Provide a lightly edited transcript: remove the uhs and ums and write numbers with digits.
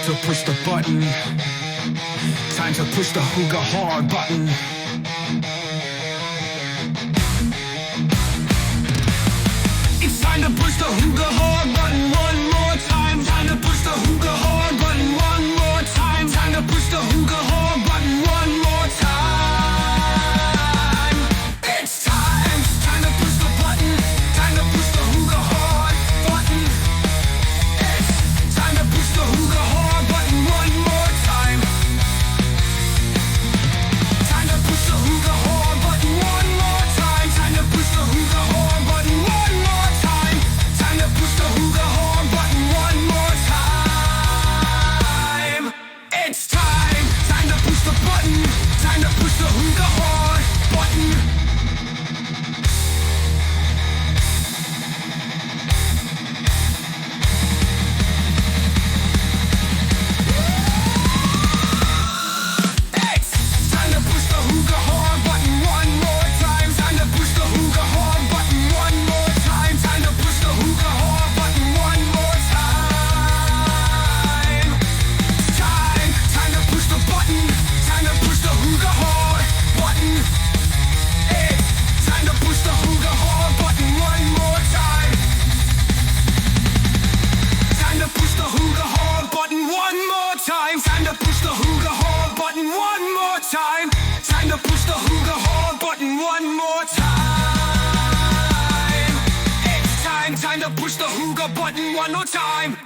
To push the button. Time to push the Hooga hard button. It's time to push the Hooga hard button one more time. Time to push the Hooga hard button one more time. Time to push the Hooga hard button one more time. It's time. Time to push the button. Time to push the Hooga hard button. It's time to push the Hooga hard button one more time. Time to push the Hooga hard button one more time. Time to push the Hooga hard button one more time. Time to push the Hooga hard button one more time. It's time. Time to push the button. Time to push the Hooga hard button. It's time to push the Hooga hard button one more time. Time to push the Hooga hard button one more time. Time to push the Hooga hard button one more time. Time to push the button. Time to push the Hooga hard button. It's time to push the Hooga hard button one more time. Time to push the Hooga hard button one more time. Time to push the Hooga hard button one more time. Time to push the Hooga hard button one more time. It's time to push the Hooga button one more time.